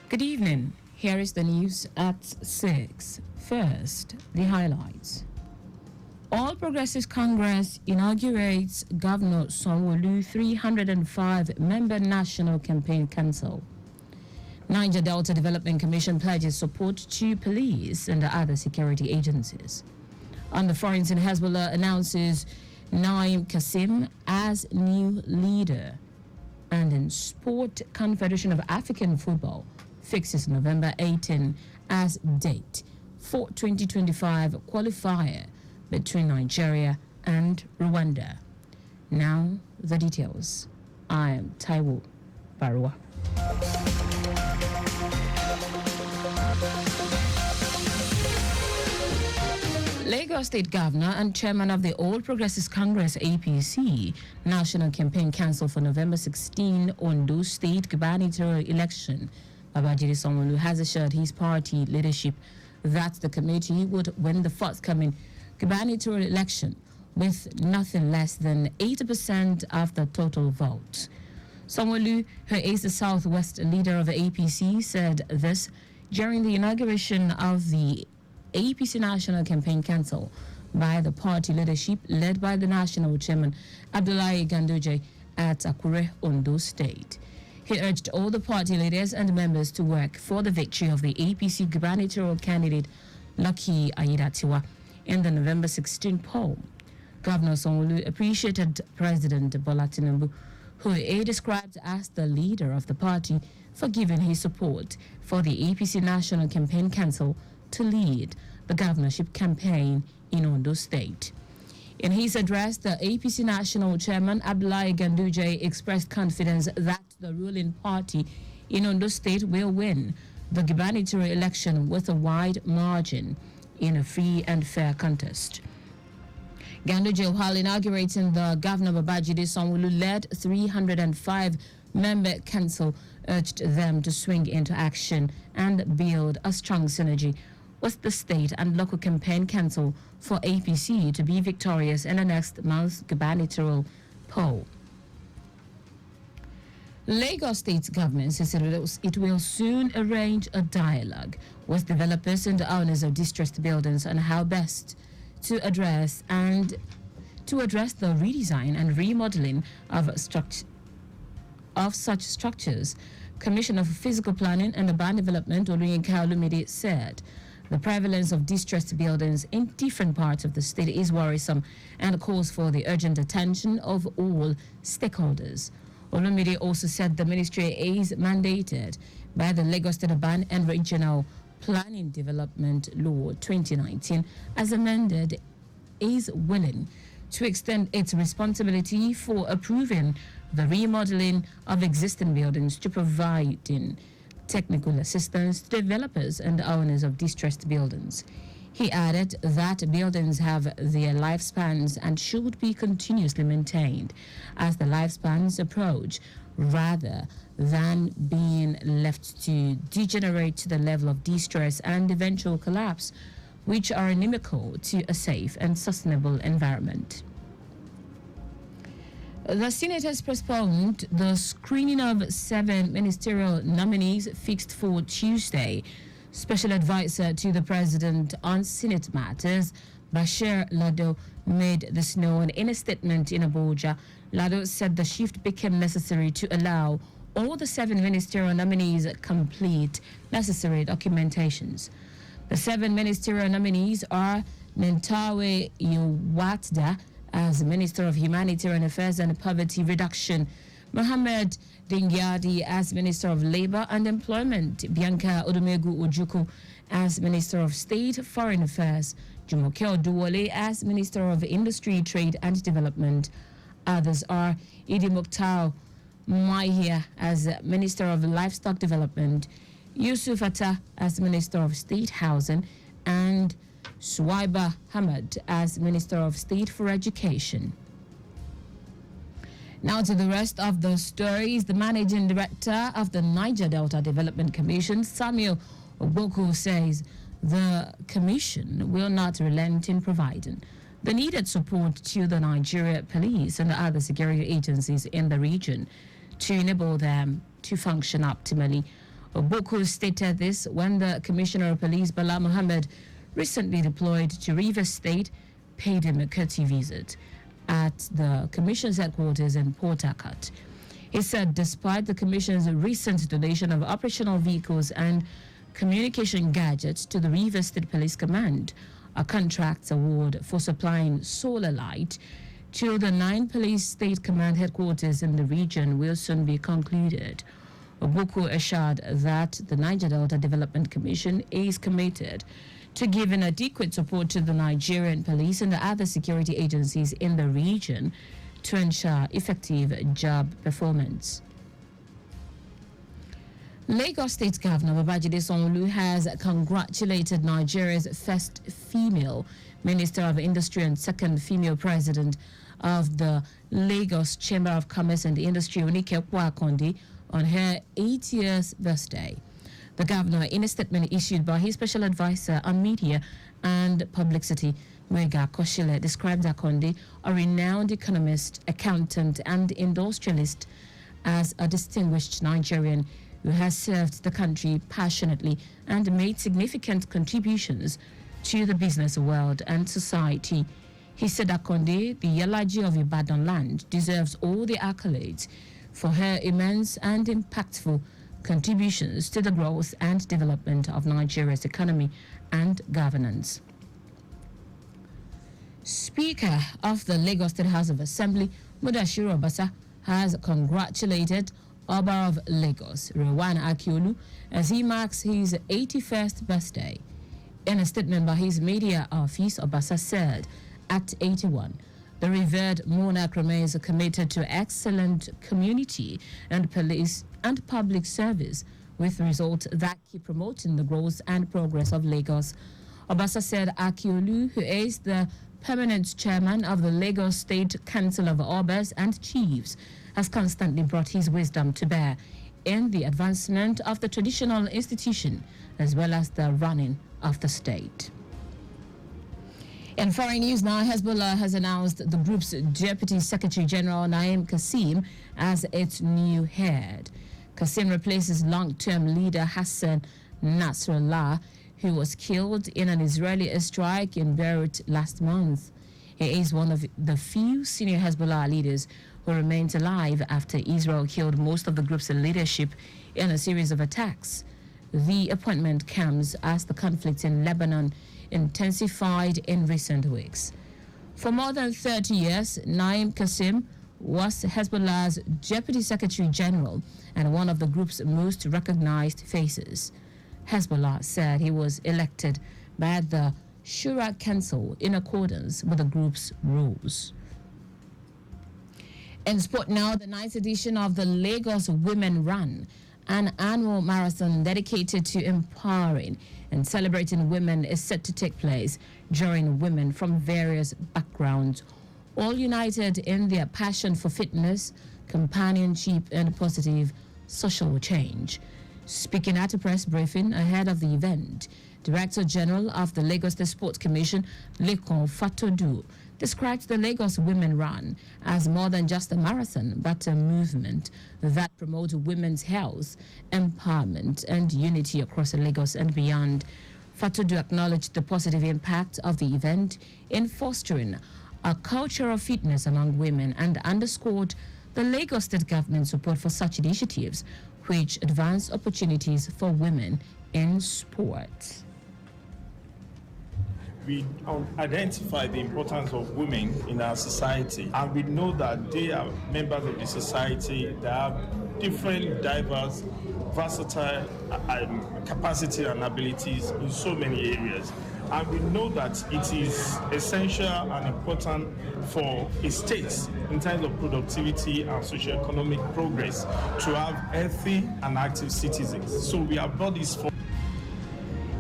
Good evening. Here is the news at 6. First, the highlights. All Progressives Congress inaugurates Governor Sanwo-Olu 305-member National Campaign Council. Niger Delta Development Commission pledges support to police and other security agencies. On the foreign scene, Hezbollah announces Naim Qasim as new leader. And in sport, Confederation of African Football fixes November 18 as date for 2025 qualifier between Nigeria and Rwanda. Now, the details. I am Taiwo Baruwa. Lagos State Governor and Chairman of the All Progressives Congress APC National Campaign Council for November 16 Ondo State gubernatorial election, Babajide Sanwo-Olu has assured his party leadership that the committee would win the forthcoming gubernatorial election with nothing less than 80% of the total vote. Sanwo-Olu, who is the Southwest leader of the APC, said this during the inauguration of the APC National Campaign Council by the party leadership led by the national chairman Abdullahi Ganduje at Akure, Ondo State. He urged all the party leaders and members to work for the victory of the APC gubernatorial candidate Lucky Aiyedatiwa in the November 16 poll. Governor Sanwo-Olu appreciated President Bola Tinubu, who he described as the leader of the party, for giving his support for the APC National Campaign Council to lead the governorship campaign in Ondo State. In his address, the APC National Chairman Abdullahi Ganduje expressed confidence that the ruling party in Ondo State will win the gubernatorial election with a wide margin in a free and fair contest. Ganduje, while inaugurating the Governor Babajide Sanwo-Olu-led 305-member council, urged them to swing into action and build a strong synergy with the state and local campaign council for APC to be victorious in the next month's gubernatorial poll. Lagos State government says it will soon arrange a dialogue with developers and owners of distressed buildings on how best to address the redesign and remodeling of such structures. Commissioner for Physical Planning and Urban Development Oluyinka Olumide said the prevalence of distressed buildings in different parts of the state is worrisome and calls for the urgent attention of all stakeholders. Olumide also said the ministry is mandated by the Lagos State Urban and Regional Planning Development Law 2019 as amended is willing to extend its responsibility for approving the remodeling of existing buildings to providing technical assistance to developers and owners of distressed buildings. He added that buildings have their lifespans and should be continuously maintained as the lifespans approach, rather than being left to degenerate to the level of distress and eventual collapse, which are inimical to a safe and sustainable environment. The Senate has postponed the screening of 7 ministerial nominees fixed for Tuesday. Special advisor to the president on Senate matters, Bashir Lado, made this known in a statement in Abuja. Lado said the shift became necessary to allow all the 7 ministerial nominees complete necessary documentations. The 7 ministerial nominees are Nentawe Yowatda as Minister of Humanitarian Affairs and Poverty Reduction, Mohammed Dingyadi as Minister of Labor and Employment, Bianca Odumegu Ojukwu as Minister of State Foreign Affairs, Jumoke Oduwole as Minister of Industry, Trade and Development. Others are Idi Mukhtar Mahia as Minister of Livestock Development, Yusuf Atta as Minister of State Housing, and Suwaiba Hamad as Minister of State for Education. Now to the rest of the stories. The Managing Director of the Niger Delta Development Commission, Samuel Ogboko, says the Commission will not relent in providing the needed support to the Nigeria Police and other security agencies in the region to enable them to function optimally. Boko stated this when the Commissioner of Police, Bala Mohammed, recently deployed to Rivers State, paid him a courtesy visit at the Commission's headquarters in Port Harcourt. He said despite the Commission's recent donation of operational vehicles and communication gadgets to the Rivers State Police Command, a contract award for supplying solar light to the 9 police state command headquarters in the region will soon be concluded. Boko assured that the Niger Delta Development Commission is committed to giving adequate support to the Nigerian police and the other security agencies in the region to ensure effective job performance. Lagos State Governor Babajide Sanwo-Olu has congratulated Nigeria's first female Minister of Industry and second female President of the Lagos Chamber of Commerce and Industry, Onike Kwakondi, on her 80th birthday. The governor, in a statement issued by his special advisor on media and publicity, Mwega Koshile, described Akonde, a renowned economist, accountant, and industrialist, as a distinguished Nigerian who has served the country passionately and made significant contributions to the business world and society. He said Akonde, the Yalaji of Ibadan land, deserves all the accolades for her immense and impactful contributions to the growth and development of Nigeria's economy and governance. Speaker of the Lagos State House of Assembly, Mudashiru Obasa, has congratulated Oba of Lagos, Rewan Akiolu, as he marks his 81st birthday. In a statement by his media office, Obasa said, at 81, the revered monarch remains committed to excellent community and police and public service, with results that keep promoting the growth and progress of Lagos. Obasa said Akiolu, who is the permanent chairman of the Lagos State Council of Obas and Chiefs, has constantly brought his wisdom to bear in the advancement of the traditional institution as well as the running of the state. In foreign news now, Hezbollah has announced the group's Deputy Secretary General Naim Qasim as its new head. Qasim replaces long-term leader Hassan Nasrallah, who was killed in an Israeli airstrike in Beirut last month. He is one of the few senior Hezbollah leaders who remains alive after Israel killed most of the group's leadership in a series of attacks. The appointment comes as the conflict in Lebanon intensified in recent weeks. For more than 30 years, Naim Qasim was Hezbollah's Deputy Secretary General and one of the group's most recognized faces. Hezbollah said he was elected by the Shura Council in accordance with the group's rules. In sport now, the 9th edition of the Lagos Women Run, an annual marathon dedicated to empowering and celebrating women, is set to take place during women from various backgrounds, all united in their passion for fitness, companionship, and positive social change. Speaking at a press briefing ahead of the event, Director General of the Lagos State Sports Commission, Lekon Fatodu, described the Lagos Women Run as more than just a marathon, but a movement that promotes women's health, empowerment, and unity across Lagos and beyond. Fatodu acknowledged the positive impact of the event in fostering a culture of fitness among women and underscored the Lagos State government's support for such initiatives, which advance opportunities for women in sports. We identify the importance of women in our society, and we know that they are members of the society that have different, diverse, versatile capacity and abilities in so many areas. And we know that it is essential and important for a state in terms of productivity and socio-economic progress to have healthy and active citizens. So we have brought this forward.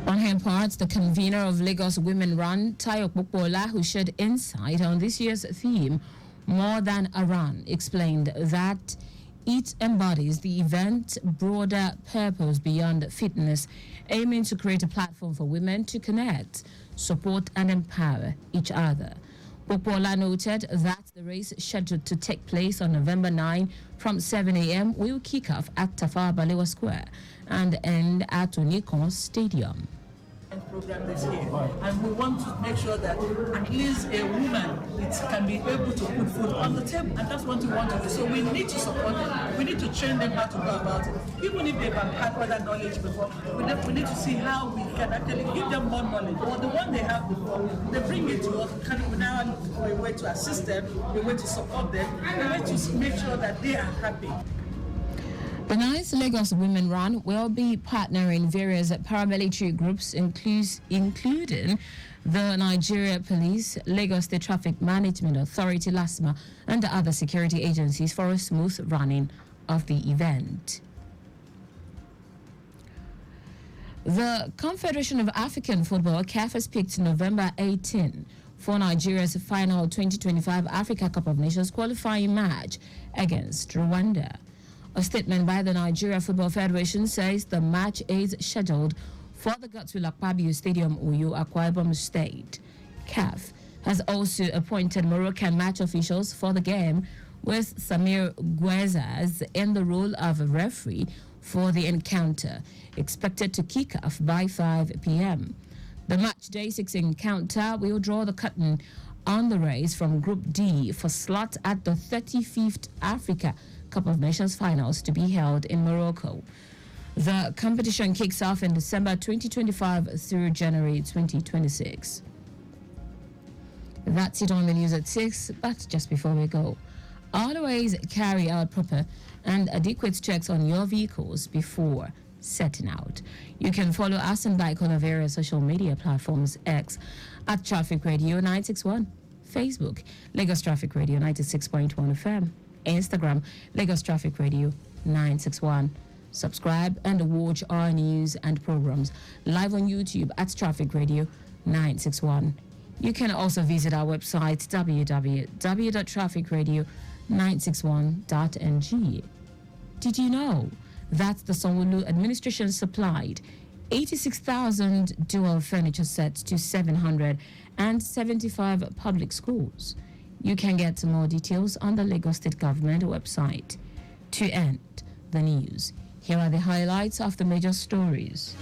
On her part, the convener of Lagos Women Run, Taiwo Baruwa, who shared insight on this year's theme, More Than a Run, explained that it embodies the event's broader purpose beyond fitness, aiming to create a platform for women to connect, support, and empower each other. Popola noted that the race scheduled to take place on November 9 from 7 a.m. will kick off at Tafawa Balewa Square and end at Onikon Stadium. Program this year, and we want to make sure that at least a woman can be able to put food on the table, and that's what we want to do. So we need to support them. We need to train them how to go about it. Even if they've had other knowledge before, we need to see how we can actually give them more knowledge. Or the one they have before, they bring it to us. Can we now look for a way to assist them, a way to support them, a way to make sure that they are happy. The 9th Lagos Women Run will be partnering various paramilitary groups, including the Nigeria Police, Lagos State Traffic Management Authority, LASMA, and the other security agencies for a smooth running of the event. The Confederation of African Football, CAF, has picked November 18 for Nigeria's final 2025 Africa Cup of Nations qualifying match against Rwanda. A statement by the Nigeria Football Federation says the match is scheduled for the Godswill Akpabio Stadium, Uyo, Akwa Ibom State. CAF has also appointed Moroccan match officials for the game, with Samir Guezas in the role of a referee for the encounter, expected to kick off by 5 p.m. The match day 6 encounter will draw the curtain on the race from Group D for slot at the 35th Africa Cup of Nations finals to be held in Morocco. The competition kicks off in December 2025 through January 2026. That's it on the news at 6, but just before we go, always carry out proper and adequate checks on your vehicles before setting out. You can follow us and Bike on the various social media platforms: X at Traffic Radio 961, Facebook Lagos Traffic Radio 96.1 FM, Instagram Lagos Traffic Radio 961. Subscribe and watch our news and programs live on YouTube at Traffic Radio 961. You can also visit our website www.trafficradio961.ng. Did you know that the Sanwo-Olu administration supplied 86,000 dual furniture sets to 775 public schools? You can get more details on the Lagos State Government website. To end the news, here are the highlights of the major stories.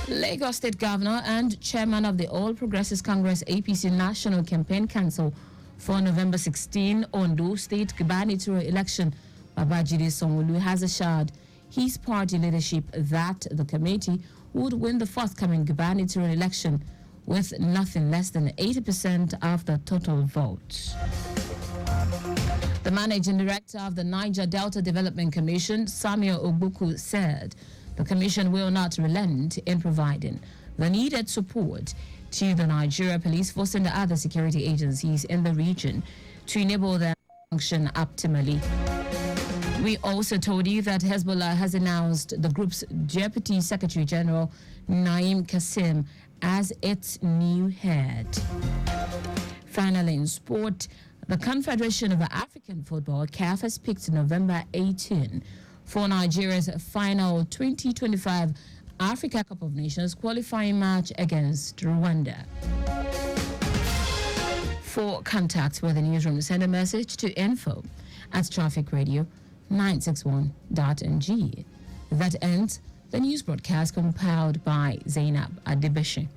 Lagos State Governor and Chairman of the All Progressives Congress APC National Campaign Council for November 16 Ondo State gubernatorial election, Babajide Sanwo-Olu, has assured his party leadership that the committee would win the forthcoming gubernatorial election with nothing less than 80% of the total votes. The managing director of the Niger Delta Development Commission, Samuel Ogbuku, said the commission will not relent in providing the needed support to the Nigeria Police Force and the other security agencies in the region to enable them to function optimally. We also told you that Hezbollah has announced the group's Deputy Secretary General, Naim Qasim, as its new head. Finally, in sport, the Confederation of African Football, CAF, has picked November 18 for Nigeria's final 2025 Africa Cup of Nations qualifying match against Rwanda. For contact with the newsroom, send a message to info@trafficradio961.ng. That ends the news broadcast compiled by Zainab Adebeshi.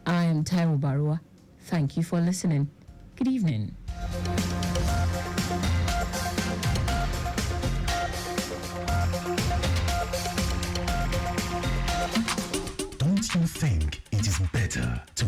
I am Taiwo Baruwa. Thank you for listening. Good evening. Don't you think it is better